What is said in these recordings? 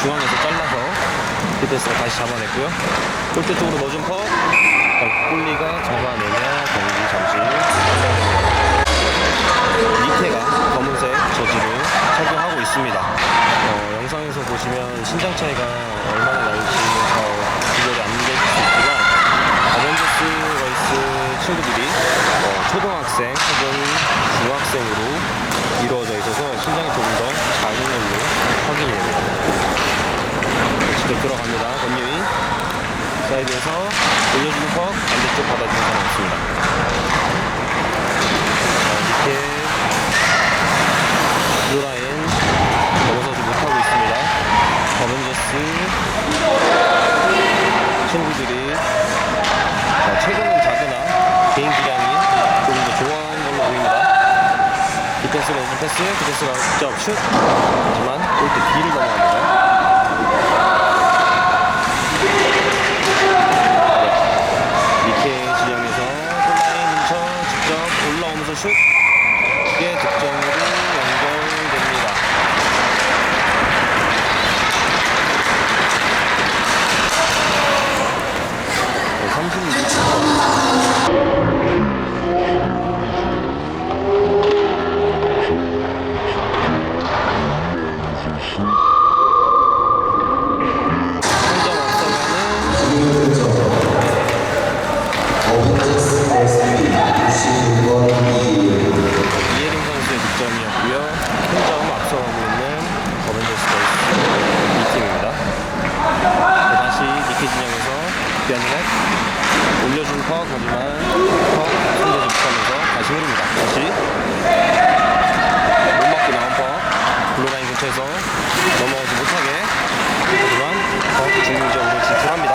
중앙에서 잘라서 디펜스가 다시 잡아냈고요. 골대 쪽으로 넣어준 퍽. 꼴리가 잡아내며 경기 잠시 중단됩니다. 니케가 검은색 저지를 착용하고 있습니다. 영상에서 보시면 신장 차이가 얼마나 날지는 잘 구별이 안 되실 수 있지만 어벤져스 걸스 친구들이 초등학생 혹은 중학생으로 이루어져 있어서 신장이 조금 더 작은 걸로 확인이 됩니다. 직접 들어갑니다. 권유희 사이드에서 올려주는 퍽, 반대쪽 받아주는 사람 없습니다. 밑에 블루라인 넘어서지 못하고 있습니다. 어벤져스 친구들이 체구는 작으나 개인 기량이 조금 더 좋아하는 걸로 보입니다. 디펜스가 오픈 패스, 디펜스가 직접 슛! 하지만 골대 뒤를 넘어갑니다. 니케 진영에서 골라인 근처 직접 올라오면서 슛! 이게 득점으로 연결됩니다. 36점. 이예림 선수의 득점이었고요. 큰 점 앞서가고 있는 어벤져스 걸스 이 팀입니다. 다시 니케 진영에서 비안드넷 올려준 퍽, 하지만 퍽 손대지 못하면서 다시 흐릅니다. 다시 못 맞고 나온 퍽, 블루라인 근처에서 넘어오지 못하게, 하지만 퍽 중립적으로 진출합니다.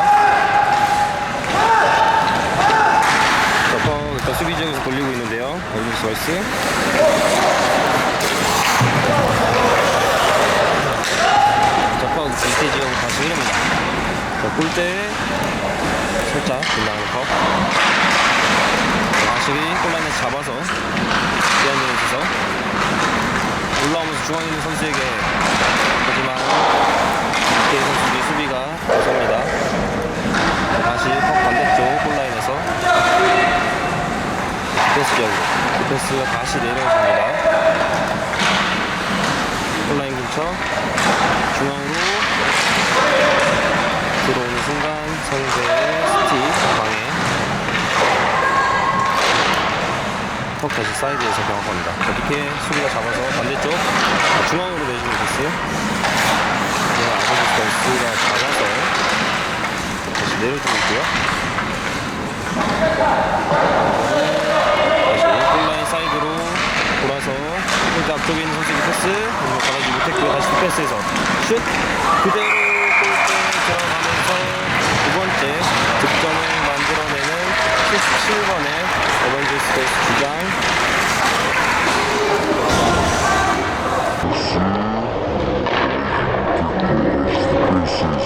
퍽 일단 수비 지역에서 돌리고 있는데요. 어벤져스 걸스 퍽 니케 지역으로 다시 흐릅니다. 골대 살짝 빗나가는 컵. 확실히 골라인에서 잡아서 비안드넷에서 올라오면서 중앙에 있는 선수에게, 하지만 니케 선수의 수비가 나섭니다. 다시 컵 반대쪽 골라인에서 디펜스 지역으로 디펜스가 다시 내려줍니다. 골라인 근처 중앙으로 들어오는 순간 상대의 스틱 방해. 퍽 다시 사이드에서 경합합니다. 이렇게 수비가 잡아서 반대쪽 중앙으로 내주는 패스. 아버지 걸스가 잡아서 다시 내려주고 있고요. 다시 골라인 사이드로 돌아서 골대 앞쪽에 있는 선수에게 패스 받아주지 못했고요. 다시 디펜스에서 슛! 그대로 골대 들어가면서 두 번째 득점을 만들어내는 77번의 어벤져스 걸스 주장 득점을 만들어내고 있습니다.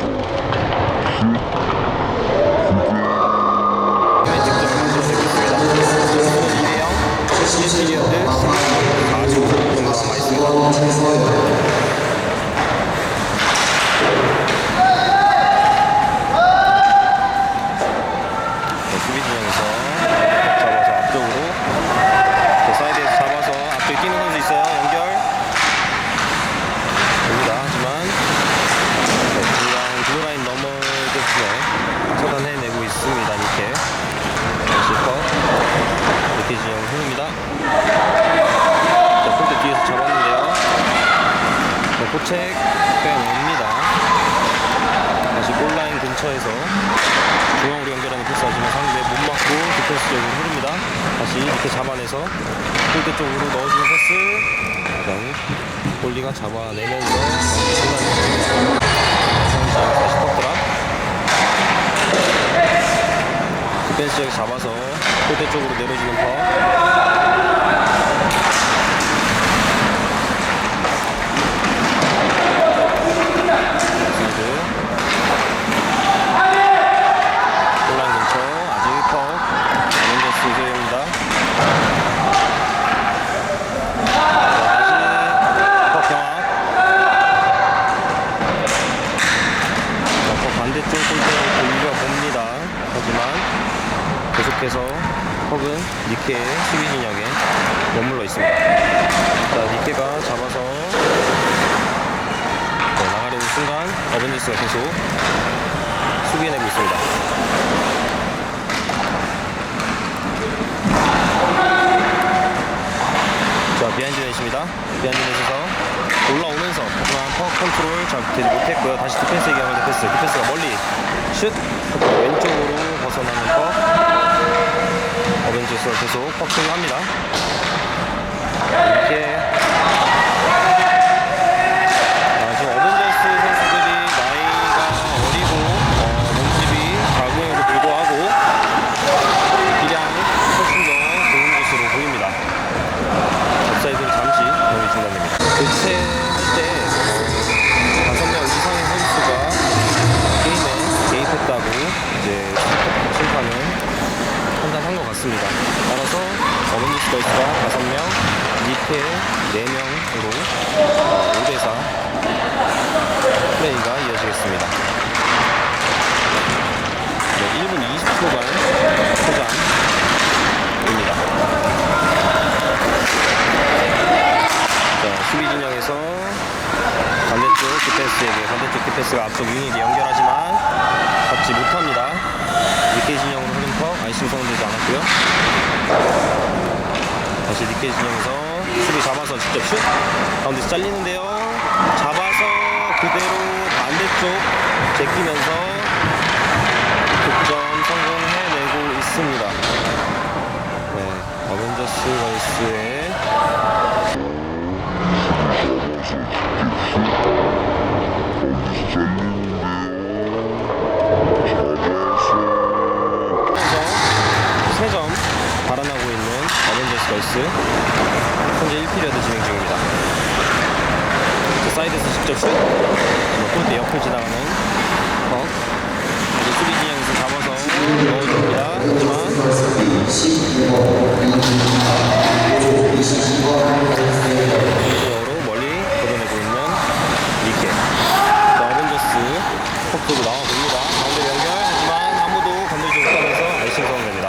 2대0 1피리어드 45분 정도 남아있습니다. 수비 진영에서 잡아서 앞쪽으로 사이드에서 잡아서 앞쪽에 뛰는 선수 있어요. 연결 됩니다. 하지만 블루라인 넘어질 때 차단해내고 있습니다. 니케 실컷 니케 진영 흐릅니다. 골대 뒤에서 잡았는데요. 포책 빼놓습니다. 다시 골라인 근처에서 중앙으로 연결하는 패스하지만 상대 못 맞고 디펜스 쪽으로 흐릅니다. 다시 이렇게 잡아내서 골대 쪽으로 넣어주는 패스. 골리가 잡아내면서 다시 퍽드랍. 디펜스 쪽에 잡아서 골대 쪽으로 내려주는 퍽. 계속해서 퍽은 니케의 수비 진영에 머물러 있습니다. 자, 니케가 잡아서 나가려는 순간 어벤져스가 계속 수비해내고 있습니다. 자, 비하인드 넷입니다. 비하인드 넷에서 올라오면서 하지만 퍽 컨트롤 잘 되지 못했고요. 다시 디펜스에게 하는 디펜스가 멀리 슛! 왼쪽으로 벗어나는 퍽. 어벤져스가 계속 퍽 승리합니다. 이렇게 지금 어벤져스 선수들이 나이가 어리고 몸집이 작음에도 불구하고 기량 훨씬 더 좋은 것으로 보입니다. 업사이드는 잠시 경기 중단됩니다. 교체할 때 5명 이상의 선수가 게임에 개입했다고 이제 심판은 판단한 것 같습니다. 따라서 어벤져스 걸스가 5명, 니케 4명으로 5대4 플레이가 이어지겠습니다. 네, 1분 20초간 포장입니다. 자, 수비 진영에서 반대쪽 디펜스가 앞쪽 유닛에 연결하지만 받지 못합니다. 니케 진영으로 흐른 퍽 아이싱 성공되지 않았고요. 다시 니케 진영에서 수비 잡아서 직접 슛! 가운데서 잘리는데요. 잡아서 그대로 반대쪽 제끼면서 득점 성공해내고 있습니다. 네, 어벤져스 걸스의 달아나고 있는 어벤져스 걸스 현재 1피리어드 진행 중입니다. 사이드에서 직접 슛! 골대 옆을 지나가는 퍽. 이제 수비 진영에서 잡아서 넣어줍니다. 하지만 중심으로 멀리 걷어내고 있는 니케. 어벤져스 퍽 쪽으로 나와봅니다. 가운데 연결. 하지만 아무도 건들지 못하면서 아이싱 성공됩니다.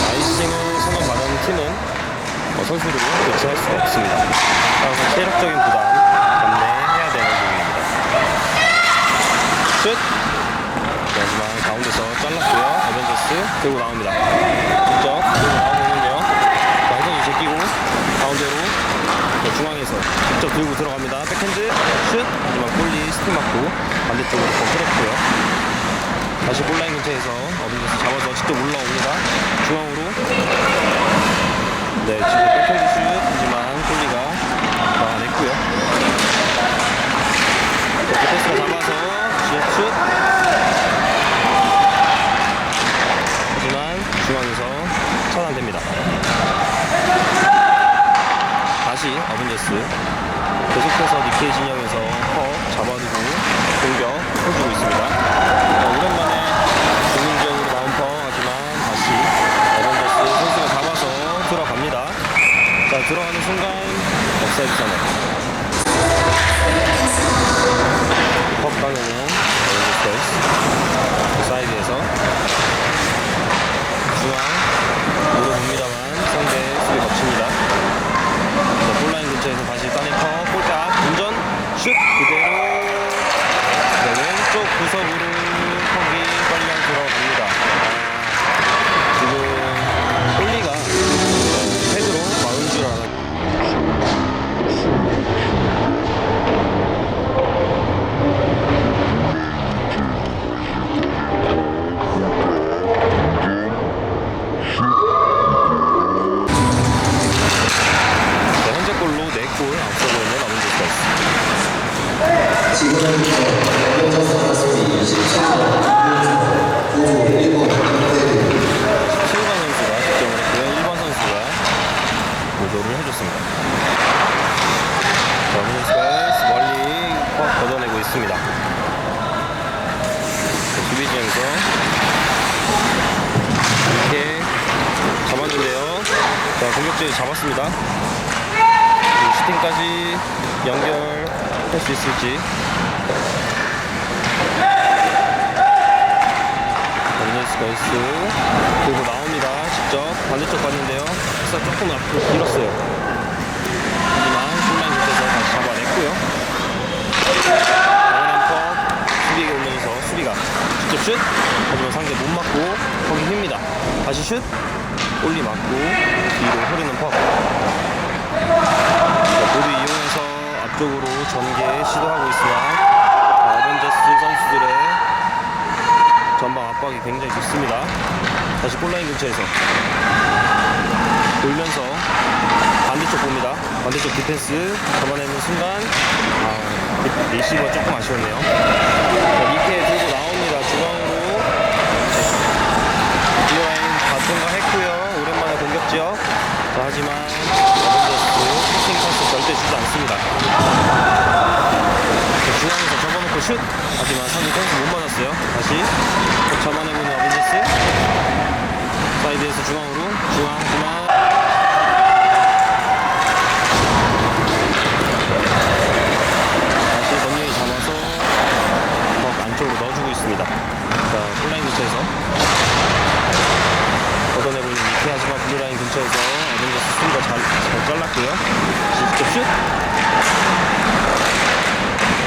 아이싱을 선언받은 팀은 선수들을 교체할 수가 없습니다. 따라서 체력적인 부담 감내해야 되는 부분입니다. 슛! 하지만 가운데서 잘랐고요. 어벤져스 들고 나옵니다. 직접 들고 나오고 있는데요. 완전히 제끼고 가운데로 중앙에서 직접 들고 들어갑니다. 백핸드 슛! 하지만 골리 스틱 맞고 반대쪽으로 더 끌었고요. 다시 골라인 근처에서 어벤져스 잡아서 직접 올라옵니다. 중앙으로. 네, 지금 백핸드 슛 하지만 골리가 막아냈고요. 디펜스가 잡아서 지역 슛. 하지만 중앙에서 차단됩니다. 다시 어벤져스 계속해서 니케 진영에서 퍽 잡아두고 공격 해주고 있습니다. 오랜만에 중립적으로 나온 퍽 하지만 다시 어벤져스 선수가 잡아서 들어갑니다. 자, 들어가는 순간 업사이드 선언. 퍽 방향은 어벤져스 사이드에서 중앙 물어봅니다만 상대 수비 거칩니다. 자, 골라인 근처에서 다시 따낸 퍽 골대 앞 운전 슛 그대로. 네, 왼쪽 구석으로 퍽이 빨려 들어갑니다. 지금 골리가 헤드로 막은 줄 알았는데 현재 골로 4골 앞서고 있는 어벤져스 걸스. 지금부터 어벤져스 걸스의 27번 후보 1번 7번 선수가 득점을 했고요. 1번 선수가 모조를 해줬습니다. 어벤져스 걸스 멀리 퍽 걷어내고 있습니다. 수비 지형에서 이렇게 잡았는데요. 자, 공격적으로 잡았습니다. 슈팅까지 연결할 수 있을지. 나이스. 그리고 나옵니다. 직접 반대쪽 갔는데요. 패스가 조금 앞으로 길었어요. 하지만 콜라인 근처에서 다시 잡아냈고요. 다운앤퍼 수비에게 올려줘서 수비가 직접 슛. 하지만 상대 못 맞고 거기 휩니다. 다시 슛. 골리 맞고 뒤로 흐르는 퍽. 모두 이용해서 앞쪽으로 전개 시도하고 있으나 어벤져스 선수들의 전방 압박이 굉장히 좋습니다. 다시 골라인 근처에서 돌면서 반대쪽 봅니다. 반대쪽 디펜스 잡아내는 순간 리시버가 조금 아쉬웠네요. 밑에 들고 나옵니다. 중앙으로 블루라인 다 통과했고요. 오랜만에 공격지역. 하지만 어벤져스 슈팅 찬스 절대 주지 않습니다. 중앙에서 접어놓고 슛! 하지만 상대 선수 못 맞았어요. 다시 잡아내고는 어벤져스 사이드에서 중앙으로 하지만 다시 권영이 잡아서 안쪽으로 넣어주고 있습니다. 자, 콜라인 근처에서 걷어내고 있는 니케. 하지만 블루라인 근처에서 어벤져스 수비가 잘 잘랐고요. 직접 슛!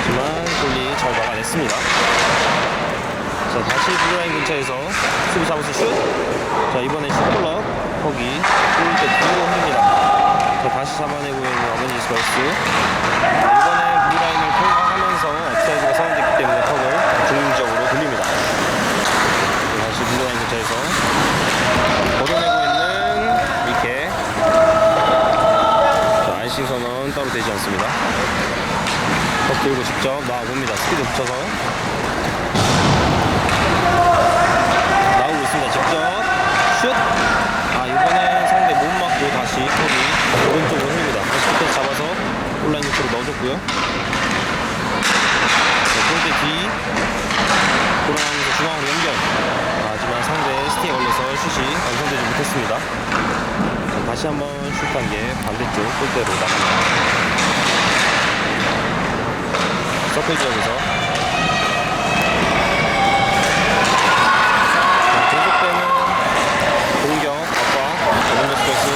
하지만 골리 잘 막아냈습니다. 자, 다시 블루라인 근처에서 수비 잡아서 슛! 자, 이번엔 슛클럽 거기 골대 뒤로 흐릅니다. 자, 다시 잡아내고 있는 어벤져스 걸스. 이번에 블루라인을 통과하면서 업사이드가 선언됐기 때문에 턱을 중립적으로 돌립니다. 다시 블루라인 근처에서 걷어내고 있는 니케. 자, 아이싱 선언 따로 되지 않습니다. 턱 들고 직접 나와봅니다. 스피드 붙여서 나오고 있습니다. 직접 슛! 이번엔 상대 못 맞고 다시 턱이 오른쪽으로 흐릅니다. 다시 끝에 잡아서 온라인 밑으로 넣어줬고요. 골대 뒤 돌아가면서 중앙으로 연결. 하지만 상대 스티에 걸려서 슛이 완성되지 못했습니다. 자, 다시 한번 슛 단계 반대쪽 골대로 나갑니다. 서클 지역에서 계속되는 공격 압박 어벤져스 걸스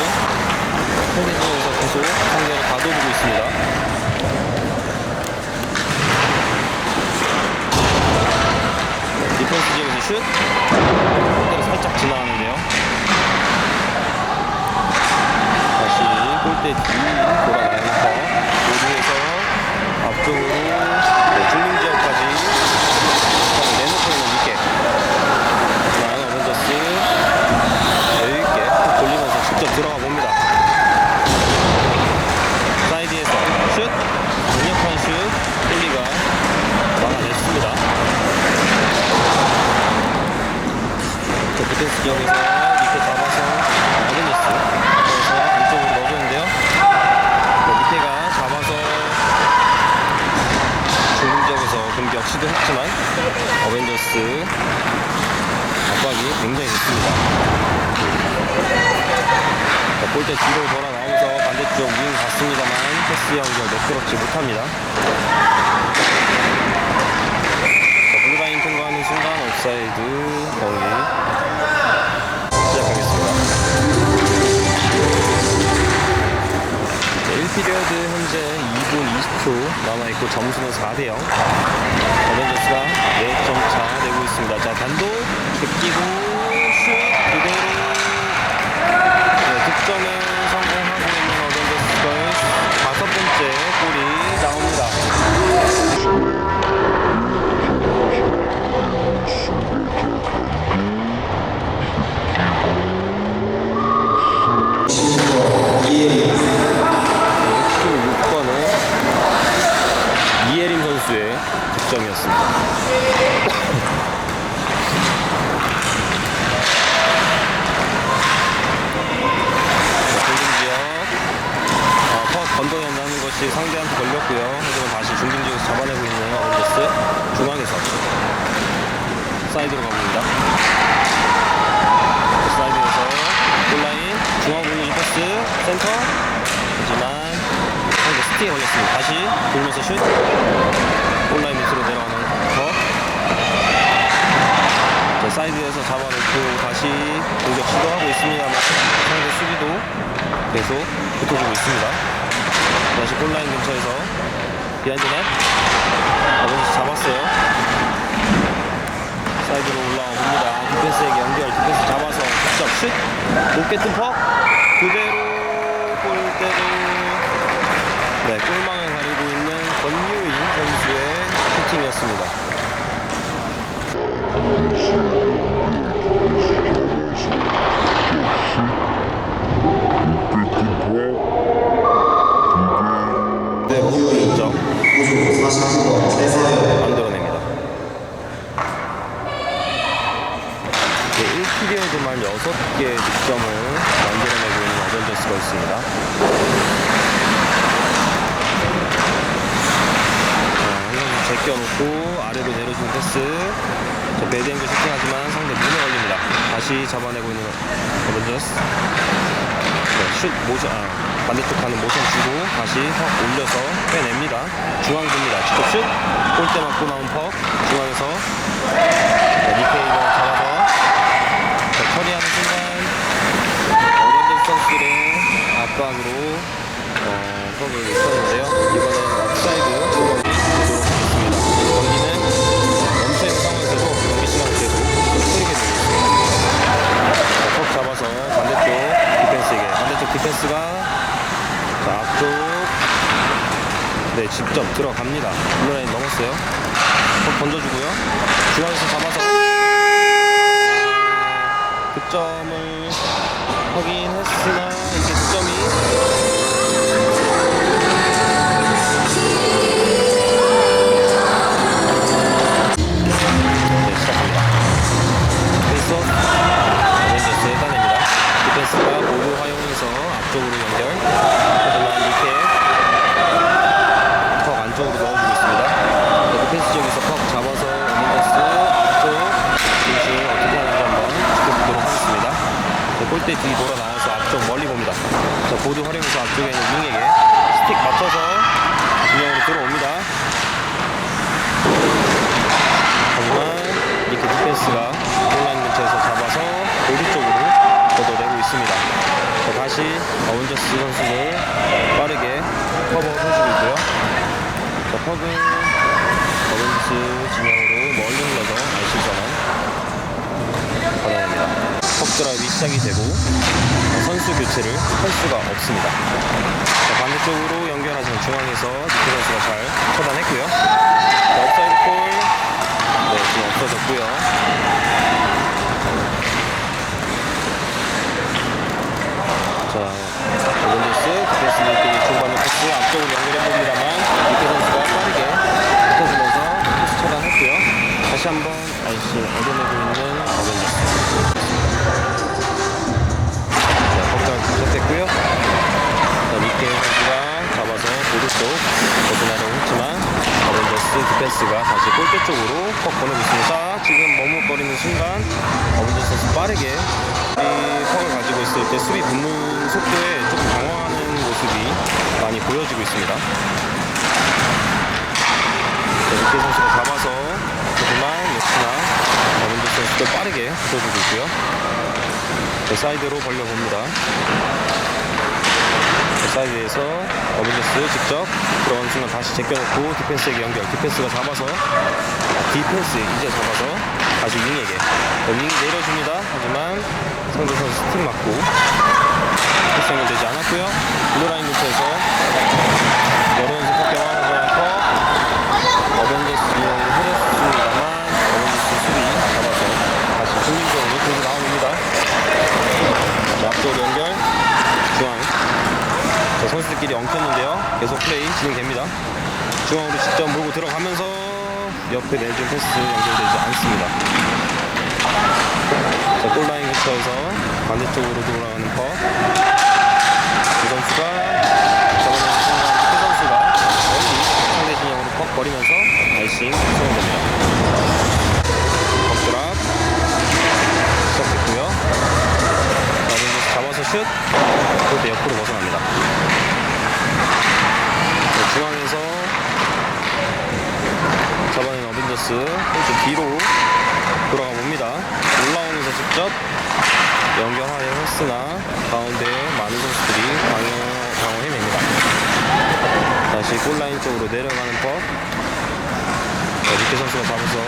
상대 지역에서 계속 상대를 가둬두고 있습니다. 디펜스 지역에서 슛! 골대로 살짝 지나가는데요. 다시 골대 뒤 돌아가면서 모두에서 앞쪽으로 중립 지역까지 내놓고 있는 니케. 하지만 어벤져스 여유있게 돌리면서 직접 들어가 봅니다. 사이드에서 슛! 강력한 슛! 콜리가 막아냈습니다. 디펜스 지역에서 니케 잡아서 어벤져스 그래서 안쪽으로 넣어줬는데요. 니케가 잡아서 중립지역에서 공격 시도했지만 어벤져스 압박이 굉장히 좋습니다. 골대 뒤로 돌아 나오면서 반대쪽 윙 갔습니다만 패스 연결 매끄럽지 못합니다. 블루라인 통과하는 순간 옵사이드 경기 시작하겠습니다. 1피리어드 현재 2분 20초 남아있고 점수는 4대0. 어벤져스가 4점 차 내고 있습니다. 자, 단독 제끼고 슛 그대로 득점에 성공하고 있는 어벤져스 걸스 5번째 골이 나옵니다. 이예림 선수의 득점이었습니다. 중dim지역 건동이었다는 것이 상대한테 걸렸고요. 하지만 다시 중dim지역에서 잡아내고 있는 어벤져스 중앙에서 사이드로 가봅니다. 사이드에서 골라인 중앙으로 이퍼스 센터. 하지만 상대 스티에 걸렸습니다. 다시 돌면서 슛. 골라인 밑으로 내려가는 컷. 자, 사이드에서 잡아놓고 다시 공격 시도하고 있습니다만 상대 수비도 계속 붙어주고 있습니다. 다시 골라인 근처에서 비하인드 넷 어벤져스 잡았어요. 사이드로 올라와 봅니다. 디펜스에게 연결, 디펜스 잡아서 직접 슛 높게 뜬 퍽 그대로 골대로 골망을 가리고 있는 권유인 선수의 슈팅이었습니다. 그대로 득점 만들어냅니다. 1피리어드만 6개의 득점을 만들어내고 있는 어벤져스가 있습니다. 제껴놓고 아래로 내려준 패스. 배드앵글 슈팅하지만 상대 눈에 걸립니다. 다시 잡아내고 있는 어벤져스. 슛 모션, 반대쪽 가는 모션 주고 다시 퍽 올려서 빼냅니다. 중앙 줍니다. 직접 슛 골대 맞고 나온 퍽 중앙에서 니케이가 잡아서 처리하는 순간 어벤져스 선수들의 압박으로 퍽을 쳤는데요. 이번엔 업사이드 공격이 되도록 하겠습니다. 경기는 멈춰있는 상황에서도 경기 시간을 계속 흐르게 되고 있습니다. 퍽 잡아서 반대쪽 디펜스에게 반대쪽 디펜스가 앞쪽 직접 들어갑니다. 블루라인 넘었어요. 퍽 던져주고요. 중앙에서 잡아서 득점을 하긴 했으나 이제 득점이 시작합니다. 그래서 어벤져스 따냅니다. 디펜스가 모두 활용해서 앞쪽으로 연결. 하지만 이렇게 퍽 안쪽으로 넣어주고 있습니다. 디펜스 쪽에서 퍽 잡아서 어벤져스 앞쪽 중심 어떻게 하는지 한번 지켜보도록 하겠습니다. 골대 뒤 돌아 나와서 앞쪽 멀리 봅니다. 보드 활용해서 앞쪽에 있는 윙에게 스틱 맞춰서 진영으로 들어옵니다. 하지만 이렇게 디펜스가 골라인 근처에서 잡아서 골드 쪽으로 걷어내고 있습니다. 다시 어벤져스 선수를 빠르게 커버해주고 있고요. 퍽은 어벤져스 진영으로 멀리 흘러서 알실전환 받아냅니다. 퍽 드라이브 시작이 되고 선수 교체를 할 수가 없습니다. 반대쪽으로 연결하신 중앙에서 니케 선수가 잘 처단했고요. 업사이드 골 지금 없어졌고요. 어벤져스 디펜스들끼리 중간에 패스 앞쪽으로 연결해봅니다만 니케 선수가 빠르게 붙어주면서 패스 처단했고요. 다시 한번 아이씨 얻어내고 있는 어벤져스. 됐고요. 니케 선수가 잡아서 보드 쪽 벗어나려고 했지만 어벤져스 디펜스가 다시 골대 쪽으로 퍽 보내고 있습니다. 지금 머뭇거리는 순간 어벤져스 선수 빠르게 이 퍽을 가지고 있을 때 수비 붙는 속도에 조금 당황하는 모습이 많이 보여지고 있습니다. 니케 선수가 잡아서 하지만 역시나 어벤져스 선수도 빠르게 붙여주고 있고요. 사이드로 벌려봅니다. 사이드에서 어벤져스 직접 들어가는 순간 다시 제껴놓고 디펜스에게 연결. 디펜스가 잡아서 디펜스 이제 잡아서 다시 윙에게 윙이 내려줍니다. 하지만 상대 선수 스틱 맞고 패스 연결되지 않았고요. 블루라인 근처에서 여러 연속 폭격을 하지 않고 어벤져스 진영으로 흐렸습니다만 어벤져스 수비 잡아서 다시 중립적으로 들고 나옵니다. 앞쪽 연결 중앙. 선수들끼리 엉켰는데요. 계속 플레이 진행됩니다. 중앙으로 직접 몰고 들어가면서 옆에 내준 패스 연결되지 않습니다. 골라인 근처에서 반대쪽으로 돌아가는 퍼. 이 선수가 잡아내는 순간 그 선수가 멀리 상대 진영으로 퍽 버리면서 아이싱 성공됩니다. 퍽드랍 시작됐고요. 잡아서 슛 골대 옆으로 벗어납니다. 중앙에서 잡아낸 어벤져스 좀 뒤로 돌아가 봅니다. 직접 연결하려 했으나 가운데 많은 선수들이 방어해냅니다. 다시 골라인 쪽으로 내려가는 법. 니케 선수가 잡아서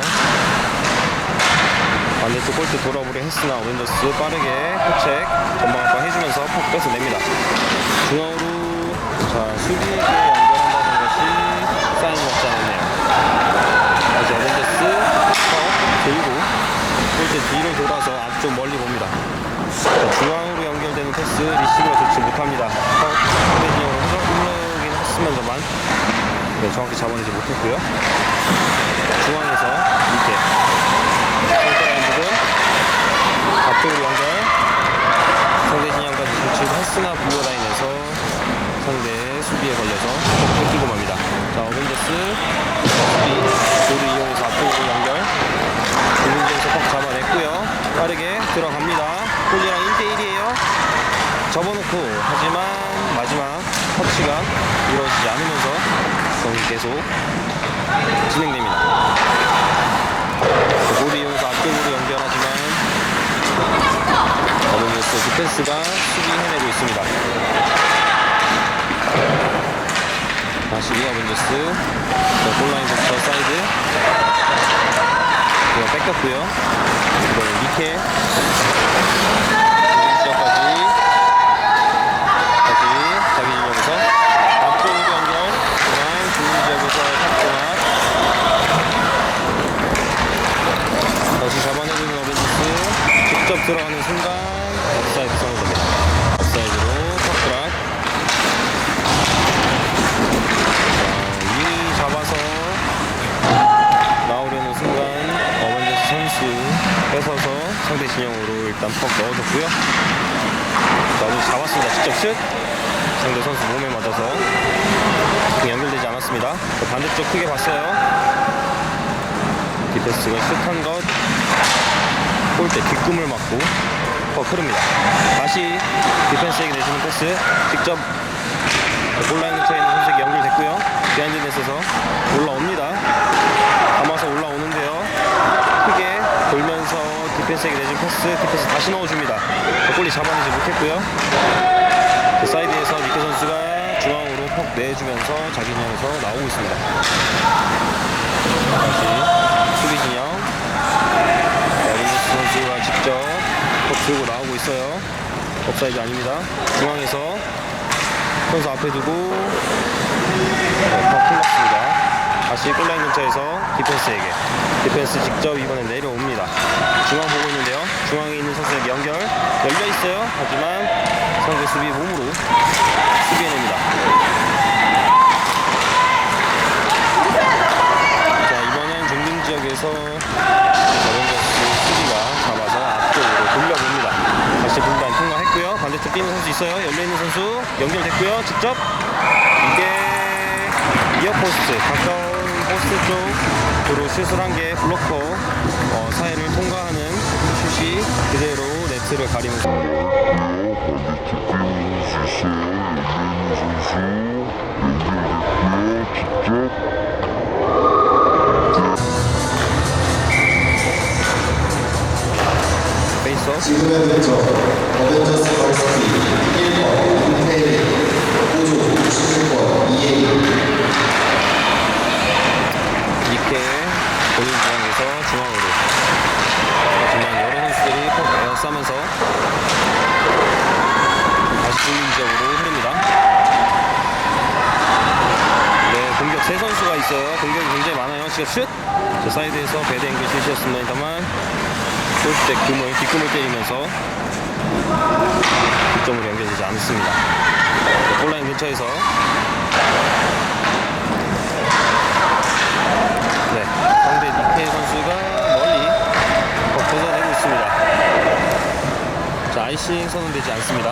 반대쪽 골대 돌아보려 했으나 어벤져스 빠르게 포책 전방 압박 해주면서 퍽 뺏어냅니다. 중앙으로 수비에게 연결한다는 것이 사인이 없지 않았네요. 다시 어벤져스 퍽 들고 골대 뒤로 돌아서 앞쪽 멀리 봅니다. 중앙으로 연결되는 패스 리시브가 좋지 못합니다. 퍽 후배진영으로 흘러오긴 했으면서만 정확히 잡아내지 못했고요. 중앙에서 밑에 골대라인 부분 앞쪽으로 연결 상대 진영까지 도출했으나 블루라인에서 상대 수비에 걸려서 뺏기고 맙니다. 자, 어벤져스 수비 볼을 이용해서 앞쪽으로 연결 공중에서 퍽 잡아냈고요. 빠르게 들어갑니다. 골리랑 1대1이에요. 접어놓고 하지만 마지막 터치가 이루어지지 않으면서 경기 계속 진행됩니다. 볼을 이용해서 앞쪽으로 연결하지만 어벤져스 디펜스가 수비 해내고 있습니다. 다시 어벤져스 골라인 근처 사이드 이거 뺏겼고요. 이번엔 니케 지역까지 다시 자기 지역에서 앞쪽으로 연결 중앙 지역에서 탑공합 다시 잡아내주는 어벤져스 직접 들어가는 순간 옵사이드 선언됩니다. 옵사이드로 탑드랍 위 잡아서 나오려는 순간 어벤져스 선수 뺏어서 상대 진영으로 일단 퍽 넣어줬고요. 나도 잡았습니다. 직접 슛 상대 선수 몸에 맞아서 연결되지 않았습니다. 반대쪽 크게 봤어요. 디펜스가 슛한 것 골대 뒷꿈을 맞고 퍽 흐릅니다. 다시 디펜스에게 내주는 패스 직접 골라인 근처에 있는 선수에게 연결됐고요. 비하인드 넷에서 올라옵니다. 감아서 올라오는데요. 크게 돌면서 디펜스에게 내준 패스 디펜스 다시 넣어줍니다. 골리 잡아내지 못했고요. 사이드에서 니케 선수가 중앙으로 퍽 내주면서 자기 진영에서 나오고 있습니다. 다시 수비 진영 어벤져스 선수가 직접 퍽 들고 나오고 있어요. 옵사이드 아닙니다. 중앙에서 선수 앞에 두고 퍽 흘렀습니다. 다시 골라인 근처에서 디펜스에게 디펜스 직접 이번엔 내려옵니다. 중앙 보고 있는데요. 중앙에 있는 선수에게 연결 열려있어요. 하지만 상대 수비 몸으로 수비해냅니다. 자, 이번엔 중심 지역에서 어벤져스 수비가 잡아서 앞쪽으로 돌려봅니다. 다시 분단 통과했고요. 반대쪽 뛰는 선수 있어요. 열려있는 선수 연결됐고요. 직접 이게 이어포스트 가까운 포스트 쪽으로 슛을 한 개 블로커 사이를 통과하는 슛이 그대로 네트를 가리면서 페이스업 지금의 왼쪽 어벤져스 걸스키 1번 윤태일 5조 67번 이혜인 니케 본인 중앙에서 중앙으로 하지만 여러 선수들이 퍽 에어싸면서 다시 본인 지역으로 흐릅니다. 네, 공격 세 선수가 있어요. 공격이 굉장히 많아요. 지금 슛! 저 사이드에서 배드 앵글 슛이었습니다만 골대 뒷꿈을 때리면서 득점으로 연결되지 않습니다. 골라인 근처에서 네, 상대 니케 선수가 멀리 벗어내고 있습니다. 자, 아이싱 선언되지 않습니다.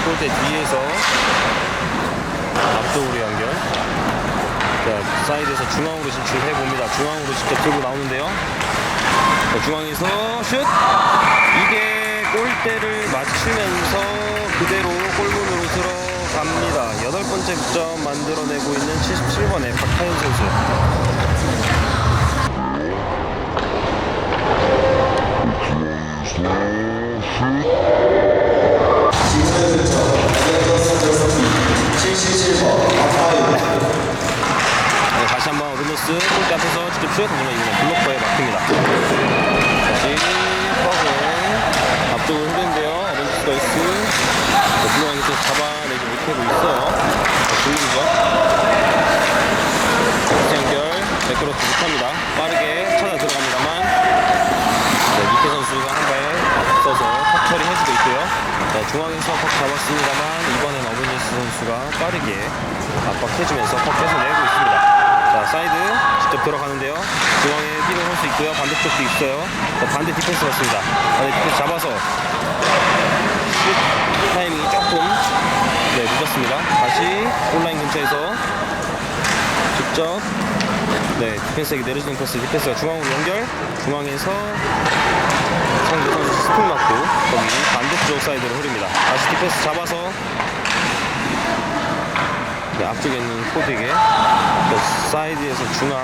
골대 뒤에서 앞쪽으로 연결. 자, 사이드에서 중앙으로 진출해봅니다. 중앙으로 직접 들고 나오는데요. 자, 중앙에서 슛! 이게 골대를 맞추면서 그대로 골문으로 들어갑니다. 8번째 득점 만들어내고 있는 77번의 박하윤 선수. 블로커에 막힙니다. 다시 퍽은 앞쪽으로 흐르는데요. 어벤져스 걸스 블루라인 계속 잡아내지 못하고 있어요. 불리죠. 연결 매크로스 못합니다. 빠르게 찾아 들어갑니다만 니케 선수가 한 발 앞서서 턱 처리해주고 있고요. 자, 중앙에서 턱 잡았습니다만 이번엔 어벤져스 선수가 빠르게 압박해주면서 턱 뺏어내고 있습니다. 자, 사이드 직접 들어가는데요. 중앙에 뛰는 선수 있고요. 반대쪽도 있어요. 자, 반대 디펜스 같습니다. 반대 디펜스 잡아서 슛 타이밍이 조금 늦었습니다. 다시 골라인 근처에서 직접 디펜스에게 내려주는 코스. 디펜스가 중앙으로 연결. 중앙에서 상대 선수 스틸 맞고 거기 반대쪽 사이드로 흐릅니다. 다시 디펜스 잡아서 앞쪽에 있는 코드에게 사이드에서 중앙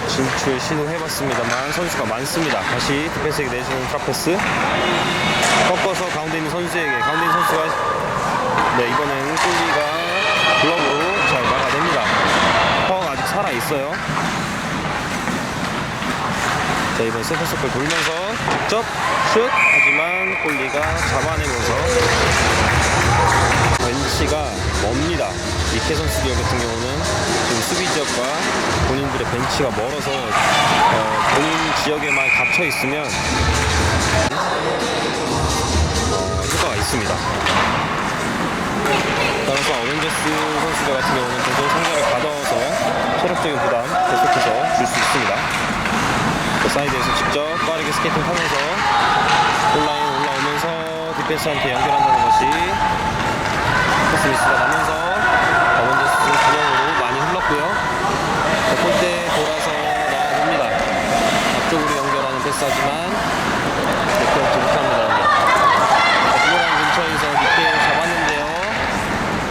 진출 시도해봤습니다만 선수가 많습니다. 다시 디펜스에게 내주는 트라패스 꺾어서 가운데 있는 선수에게, 가운데 있는 선수가 이번엔 골리가 글러브로 잘 막아냅니다. 퍽 아직 살아있어요. 자, 이번 세터서클 돌면서 직접 슛! 하지만 골리가 잡아내면서 벤치가 멉니다. 니케 선수들 같은 경우는 지금 수비 지역과 본인들의 벤치가 멀어서 본인 지역에만 갇혀 있으면 효과가 있습니다. 따라서 어벤져스 선수들 같은 경우는 계속 상대를 가둬서 체력적인 부담 계속해서 줄 수 있습니다. 사이드에서 직접 빠르게 스케이팅 타면서 온라인 올라오면서 디펜스한테 연결한다는 것이 패스 미스가 나면서 어벤져스 진영으로 많이 흘렀고요. 골대 돌아서 나와봅니다. 앞쪽으로 연결하는 패스하지만 그렇지 못합니다. 블루라인 근처에서 니케를 잡았는데요.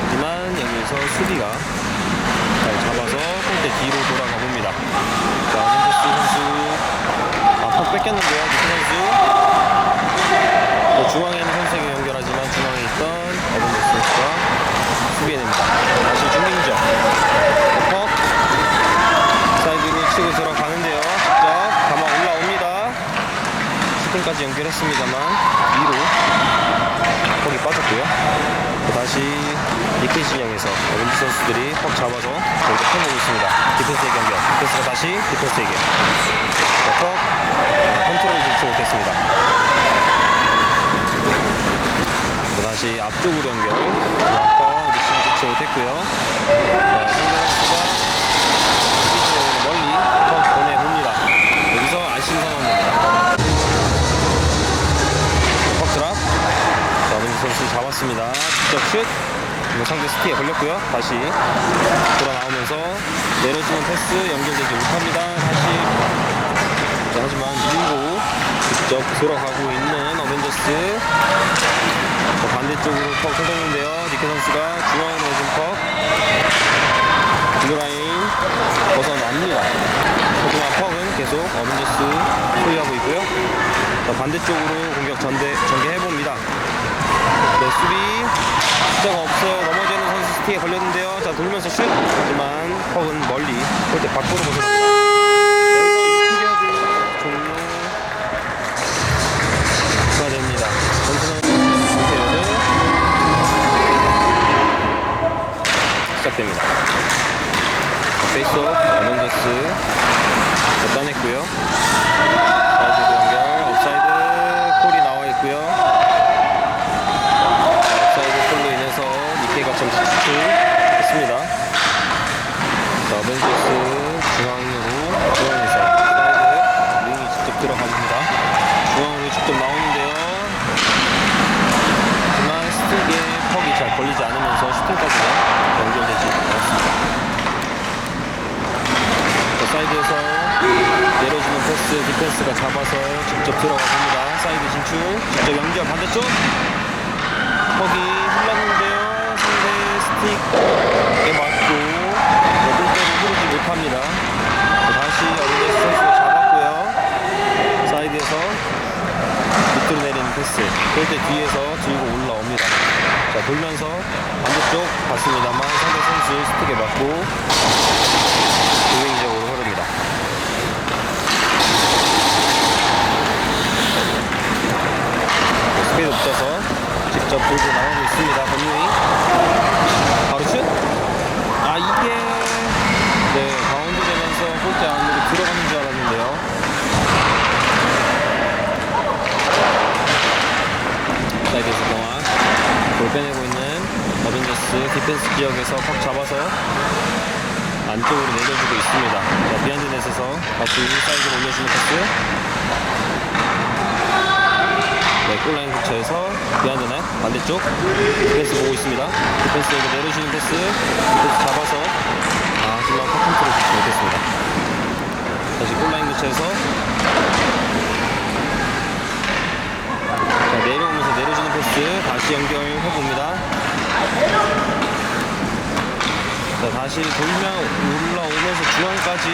하지만 여기서 수비가 잘 잡아서 골대 뒤로 돌아가 봅니다. 자, 어벤져스 선수 턱 뺏겼는데요. 니케 선수 중앙에 있는 선수에게 연결하지만 중앙에 있던 어벤져스 선수가 수비해냅니다. 다시 중립적 턱 사이드로 치고 들어가는데요. 직접 감아 올라옵니다. 슈팅까지 연결했습니다만 위로 턱이 빠졌고요. 다시 니케 진영에서 어벤져스 선수들이 턱 잡아서 공격해보고 있습니다. 디펜스에게 연결, 디펜스가 다시 디펜스에게 턱 컨트롤을 잃지 못했습니다. 다시 앞쪽으로 연결. 턱 리시브 잃지 못했고요. 상대가 멀리 턱 보내봅니다. 여기서 아쉬운 상황입니다. 턱 드랍. 자, 어벤져스 선수 잡았습니다. 직접 슛. 상대 스티에 걸렸고요. 다시 돌아 나오면서 내려주는 패스 연결되지 못합니다. 하지만 밀고 직접 들어가고 있는 어벤져스. 반대쪽으로 퍽 흘렀는데요. 니케 선수가 중앙으로 내준 퍽 블루라인 벗어납니다. 하지만 퍽은 계속 어벤져스 소유하고 있고요. 반대쪽으로 공격 전개해봅니다. 수비 숫자가 없어요. 넘어지는 선수 스틱에 걸렸는데요. 자, 돌면서 슛! 하지만 퍽은 멀리 골대 밖으로 벗어납니다. 시작됩니다. 페이스업 어벤져스 따냈고요. 사이드 연결 업사이드 콜이 나와 있고요. 업사이드 콜로 인해서 니케가 점수 추출했습니다. 자, 어벤져스 중앙에서 사이드 링이 직접 들어갑니다. 중앙으로 직접 나오는데요. 하지만 스틱에 퍽이 잘 걸리지 않으면서 슈팅까지는 연결되지 않았습니다. 사이드에서 내려주는 패스, 디펜스가 잡아서 직접 들어가 봅니다. 사이드 진출, 직접 연결 반대쪽. 퍽이 흘렀는데요. 상대 스틱에 맞고 골대로 흐르지 못합니다. 다시 어벤져스 선수가 잡았고요. 사이드에서 밑으로 내리는 패스, 골대 뒤에서 들고 올라옵니다. 자, 돌면서 반대쪽 봤습니다만 상대 선수 스틱에 맞고 공격적으로 흐릅니다. 디펜스 지역에서 퍽 잡아서 안쪽으로 내려주고 있습니다. 자, 비하인드 넷에서 다시 사이드로 올려주는 패스. 네, 골라인 근처에서 비하인드 넷 반대쪽 디펜스 보고 있습니다. 디펜스에게 내려주는 패스. 디펜스 잡아서 하지만 퍽 컨트롤 좋지 못했습니다. 다시 골라인 근처에서 자, 내려오면서 내려주는 패스. 다시 연결해봅니다. 자, 다시 돌면 올라오면서 중앙까지.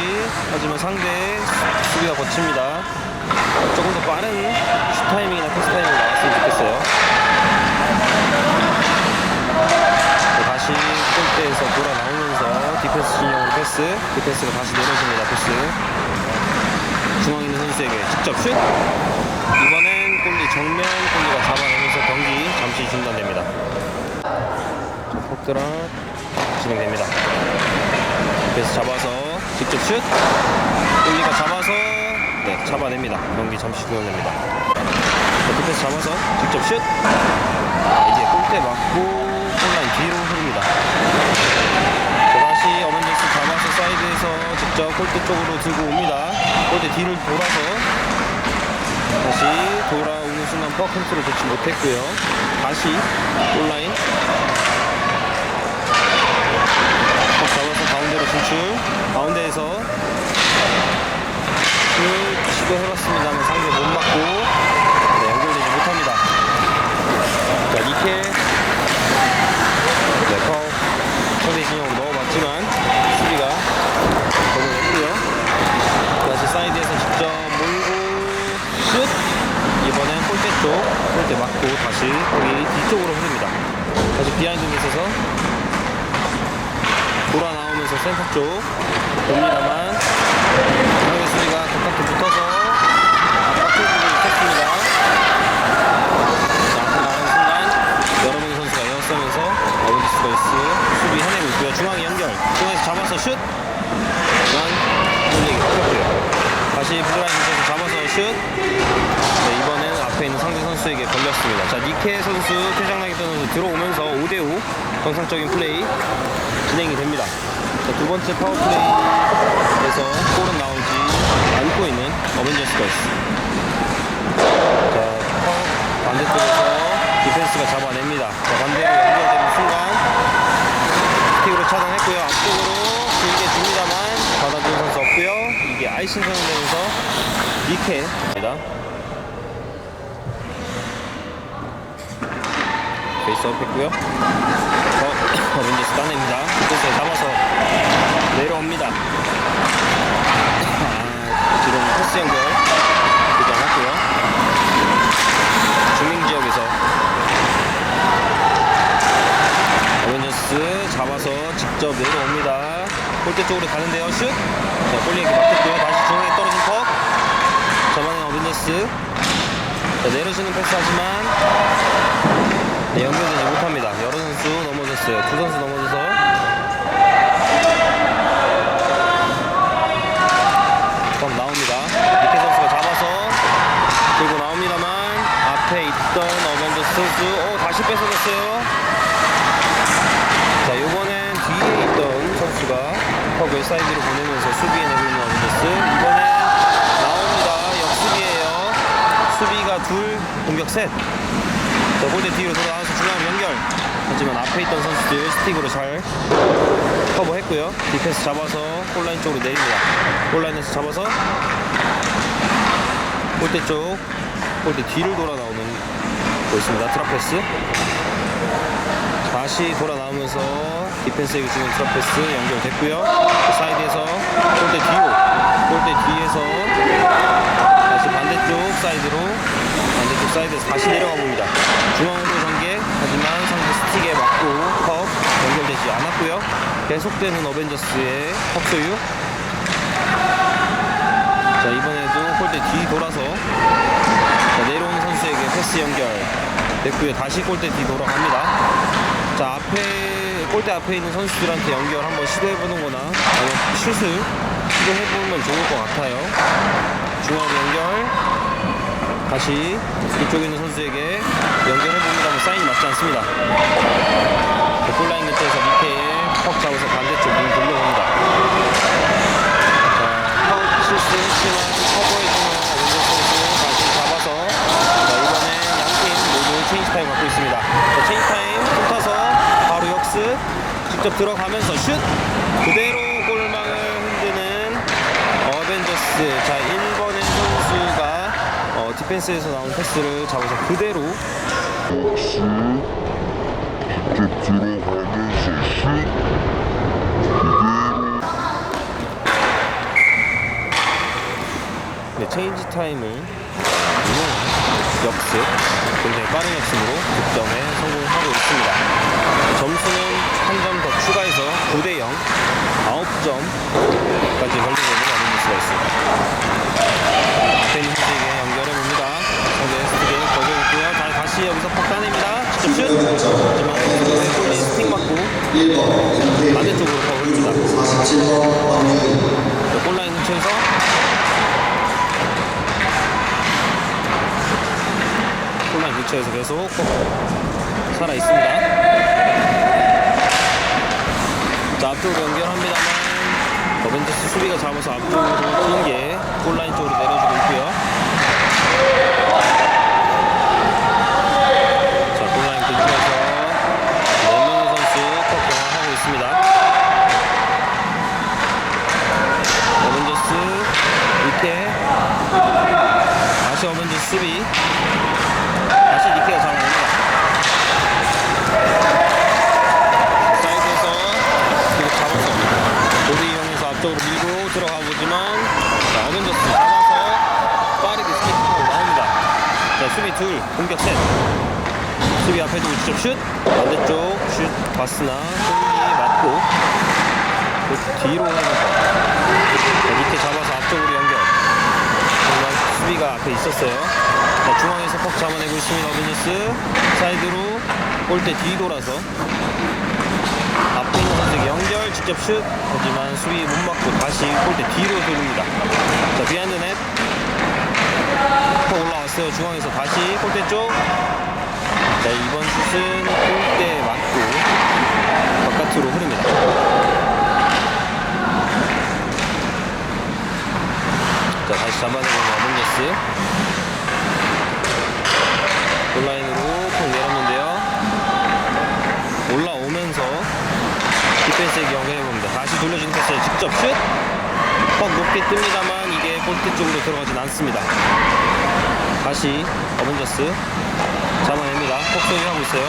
하지만 상대 수비가 거칩니다. 조금 더 빠른 슛 타이밍이나 패스 타이밍이 나왔으면 좋겠어요. 자, 다시 골대에서 돌아 나오면서 디펜스 진영으로 패스. 디펜스가 다시 내려줍니다. 패스. 중앙에 있는 선수에게 직접 슛. 이번엔 골리 정면 골리가 잡아내면서 경기 잠시 중단됩니다. 자, 폭드랍 진행됩니다. 디펜스 잡아서 직접 슛. 골리가 잡아서 잡아냅니다. 경기 잠시 중단됩니다. 자, 디펜스 잡아서 직접 슛. 이제 골대 맞고 골라인 뒤로 흐릅니다. 자, 다시 어벤져스 잡아서 사이드에서 직접 골대 쪽으로 들고 옵니다. 골대 뒤를 돌아서 다시 돌아오는 순간 퍽 컨트롤 좋지 못했고요. 다시 골라인 퍽 잡아서 가운데로 진출. 가운데에서 슛 시도해봤습니다만 상대 못 맞고 연결되지 못합니다. 자, 니케 파울 상대 진영으로 넣어봤지만 수비가 걸어냈고요. 다시 사이드에서 직접 몰고 슛. 이번엔 골대 쪽 골대 맞고 다시 거기 뒤쪽으로 흐릅니다. 다시 비하인드 넷에서 돌아 나오면서 센터 쪽 봅니다만 상대 수비가 가깝게 붙어서 앞바퀴를 붙였습니다. 자, 앞으로 나가는 순간 여러분 선수가 에어싸면서 어벤져스 걸스 수비 해내고 있고요. 중앙에 연결. 중앙에서 잡아서 슛. 중앙 골리에게 꺾였고요. 다시 블라인 선수 잡아서 슛. 네, 이번엔 앞에 있는 상대 선수에게 걸렸습니다. 자, 니케 선수, 퇴장나기 선수 들어오면서 5대5 정상적인 플레이 진행이 됩니다. 자, 두 번째 파워플레이에서 골은 나오지 않고 있는 어벤져스 걸스. 자, 반대쪽에서 디펜스가 잡아냅니다. 자, 반대로 연결되는 순간 스틱으로 차단했고요. 앞쪽으로 길게 줍니다만 받아주는 선수 없고요. 이게 아이싱 선언되면서 니케입니다. 페이스업 했고요. 어벤져스 따냅니다. 디펜스에 잡아서 내려옵니다. 지금 패스 연결 되지 않았고요. 주민지역에서 어벤져스 잡아서 직접 내려옵니다. 골대 쪽으로 가는데요. 슛. 자, 골리에게 맞췄고요. 다시 중앙에 떨어진 퍽. 잡아낸 어벤져스. 자, 내려주는 패스 하지만 연결되지 못합니다. 여러 선수 넘어졌어요. 두 선수 넘어져서 나옵니다. 니케 선수가 잡아서 들고 나옵니다만 앞에 있던 어벤져스 선수 다시 뺏어졌어요. 자, 요번엔 뒤에 있던 선수가 퍽을 사이드로 보내면서 수비에 내고 있는 어벤져스. 이번엔 나옵니다. 역수비예요. 수비가 둘, 공격 셋. 자, 골대 뒤로 돌아와서 중앙 연결. 하지만 앞에 있던 선수들 스틱으로 잘 커버했고요. 디펜스 잡아서 골라인 쪽으로 내립니다. 골라인에서 잡아서 골대 쪽, 골대 뒤를 돌아 나오는 거 있습니다. 트랍패스. 다시 돌아 나오면서 디펜스에게 주는 트랍패스 연결됐고요. 사이드에서 골대 뒤로, 골대 뒤에서 다시 반대쪽 사이드로, 반대쪽 사이드에서 다시 내려가 봅니다. 중앙으로 전개. 하지만 상대 스틱에 맞고 컵 연결되지 않았고요. 계속되는 어벤져스의 컵 소유. 자, 이번에도 골대 뒤 돌아서 내려오는 선수에게 패스 연결 됐고요. 다시 골대 뒤 돌아갑니다. 자, 앞에 골대 앞에 있는 선수들한테 연결 한번 시도해보는 거나 아니면 슛을 시도해보면 좋을 것 같아요. 중앙으로 연결. 다시 이쪽에 있는 선수에게 연결해봅니다만 사인이 맞지 않습니다. 골라인 근처에서 미케일 퍽 잡아서 반대쪽 문 돌려봅니다. 퍽 실수했지만 커버해주는 왼쪽 선수 다시 잡아서 이번엔 양팀 모두 체인지 타임 갖고 있습니다. 체인지 타임 붙어서 바로 역습 직접 들어가면서 슛 그대로 골망을 흔드는 어벤져스. 자 1번의 선수가 디펜스에서 나온 패스를 잡아서 그대로 네, 체인지 타임을 이용한 역습, 굉장히 빠른 역습으로 득점에 성공하고 있습니다. 점수는 한 점 더 추가해서 9대0, 9점까지 걸리고 있는 어벤져스가 있습니다. 앞에 있는 선수에게 연결해봅니다. 상대 스틱에 거저있고요. 다시 여기서 퍽 따냅니다. 직접 슛! 하지만 골리 스틱 맞고 1번 반대쪽으로 더 올립니다. 47번 황유인 골라인 근처에서 골라인 근처에서 계속 살아있습니다. 자 앞쪽으로 연결합니다만 어벤져스 수비가 잡아서 앞쪽으로 긴 게 골라인 쪽으로 내려주고 있고요. 자 골라인 근처에서 4명의 선수 꼭 경합하고 있습니다. 어벤져스 니케 다시 어벤져스 수비 다시 니케가 잡아냅니다. 사이드에서 이거 잡아서 보드 이용해서 앞쪽으로 밀고 들어가 보지만 어벤져스 잡아서 빠르게 스케이트하고 나옵니다. 자 수비 둘 공격 셋 수비 앞에도 직접 슛 반대쪽 슛 봤으나 손이 맞고 뒤로 밑에 잡아서 앞쪽으로 연결. 정말 수비가 앞에 있었어요. 자, 중앙에서 퍽 잡아내고 있습니다. 어벤져스 사이드로 골대 뒤돌아서 앞에 있는 선수에게 연결 직접 슛 하지만 수비 못 맞고 다시 골대 뒤로 돌립니다. 자 비하인드 넷 퍽 올라왔어요. 중앙에서 다시 골대 쪽. 자 이번 슛은 골대 맞고 바깥으로 흐릅니다. 자 다시 잡아내고 있는 어벤져스 골라인으로 콕 내렸는데요. 올라오면서 디펜스에게 연결해봅니다. 다시 돌려주는 패스에 직접 슛! 퍽 높게 뜹니다만 이게 골대 쪽으로 들어가진 않습니다. 다시 어벤져스 잡아냅니다. 퍽 소유하고 있어요.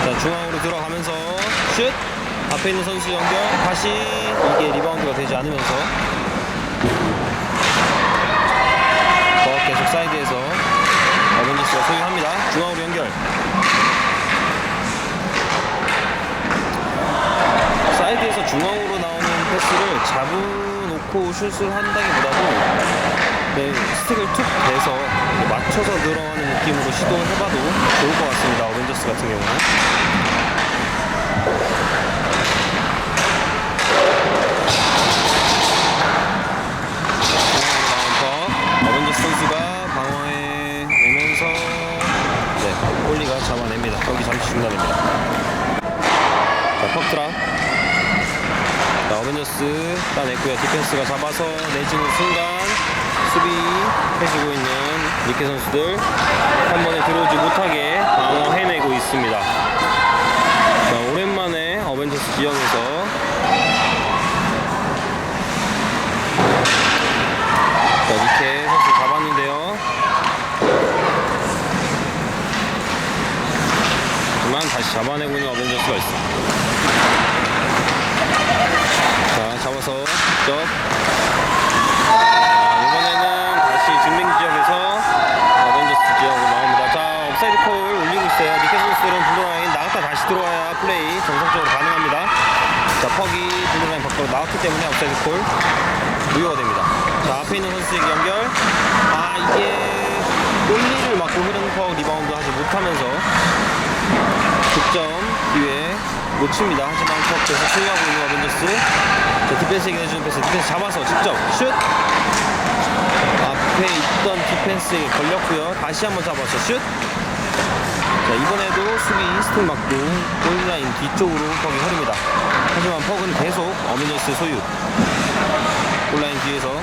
자 중앙으로 들어가면서 슛! 앞에 있는 선수 연결 다시 이게 리바운드가 되지 않으면서 계속 사이드에서 어벤져스가 소유합니다. 중앙으로 연결 사이드에서 중앙으로 나오는 패스를 잡아놓고 슛을 한다기보다도 스틱을 툭 대서 맞춰서 들어가는 느낌으로 시도해봐도 좋을 것 같습니다. 어벤져스 같은 경우는 어벤져스 선수가 방어에 오면서 골리가 잡아냅니다. 경기 잠시 중단입니다. 자 퍽드랍 자 어벤져스 따냈고요. 디펜스가 잡아서 내주는 순간 수비해주고 있는 니케 선수들 한 번에 들어오지 못하게 방어해내고 있습니다. 자 오랜만에 어벤져스 지역에서 자 니케 선수 잡았는데요. 하지만 다시 잡아내고 있는 어벤져스가 있습니다. 자 잡아서 직접 이번에는 다시 증명 지역에서 어벤져스 지역으로 나옵니다. 자 업사이드 콜 올리고 있어요. 니케 선수들은 블루라인 나갔다 다시 들어와야 플레이 정상적으로 가능합니다. 자 퍽이 블루라인 밖으로 나왔기 때문에 업사이드 콜 무효가 됩니다. 자 앞에 있는 선수에게 연결 이게 골리를 맞고 흐르는 퍽 리바운드 하지 못하면서 득점 기회 놓칩니다. 하지만 퍽 계속 소유하고 있는 어벤져스. 자 디펜스에게 내주는 패스 디펜스 잡아서 직접 슛 앞에 있던 디펜스에게 걸렸고요. 다시 한번 잡아서 슛. 자 자, 이번에도 수비 스틱 맞고 골라인 뒤쪽으로 퍽이 흐릅니다. 하지만 퍽은 계속 어벤져스 소유. 골라인 뒤에서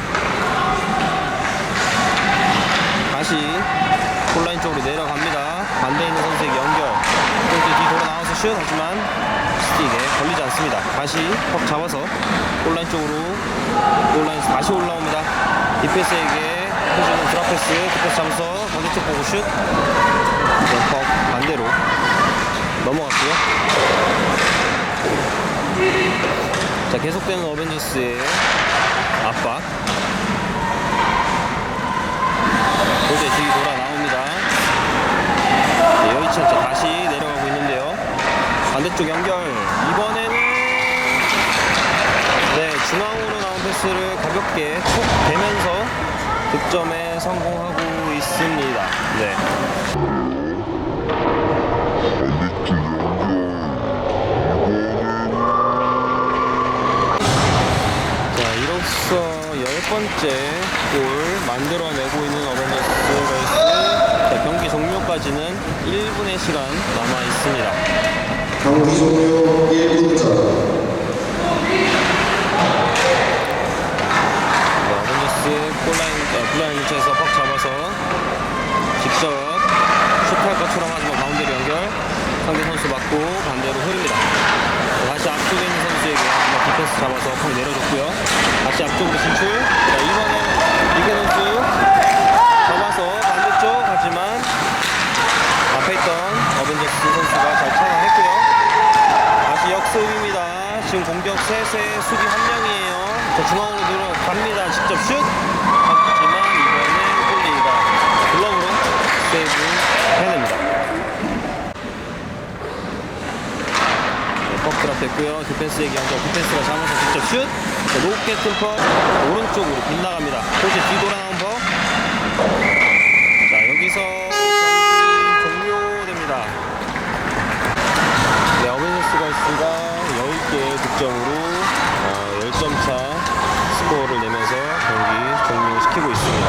다시 골라인 쪽으로 내려갑니다. 반대에 있는 선수에게 연결. 골대 뒤 돌아 나와서 슛. 하지만 스틱에 걸리지 않습니다. 다시 퍽 잡아서 골라인 쪽으로, 골라인에서 다시 올라옵니다. 디패스에게 해주는 드랍패스. 디패스 잡아서 반대쪽 보고 슛. 퍽 반대로 넘어갔고요. 자, 계속되는 어벤져스의 압박. 골대 뒤 돌아 나옵니다. 네, 여의치 않게 다시 내려가고 있는데요. 반대쪽 연결. 이번에는 네, 중앙으로 나온 패스를 가볍게 툭 대면서 득점에 성공하고 있습니다. 네. 자, 이로써 10번째 골 만들어내고 있는 어벤져스 걸스. 자, 경기 종료까지는 1분의 시간 남아 있습니다. 경기 종료 1분 전. 어벤져스 골라인 위치에서 퍽 잡아서 직접 슛할 것처럼 하지만 가운데로 연결. 상대 선수 맞고 반대로 흐릅니다. 다시 앞쪽에 있는 선수에게 디펜스 잡아서 퍽 내려줬고요. 다시 앞쪽으로 진출. 자, 이번엔 이게 선수 잡아서 반대쪽. 하지만 앞에 있던 어벤져스 선수가 잘 차단했고요. 다시 역습입니다. 지금 공격 셋에 수비 1명이에요. 자, 중앙으로 들어갑니다. 직접 슛. 하지만 이번엔 폴리가 글러브로 세이브 해냅니다. 퍽 드랍했고요. 디펜스에게 연결. 디펜스가 잡아서 직접 슛. 자, 높게 뜬 퍽 오른쪽으로 빗나갑니다. 골대 뒤 돌아 나온 퍽. 자, 여기서 경기 종료됩니다. 네, 어벤져스 걸스가 10개의 득점으로 10점 차 스코어를 내면서 경기 종료시키고 있습니다.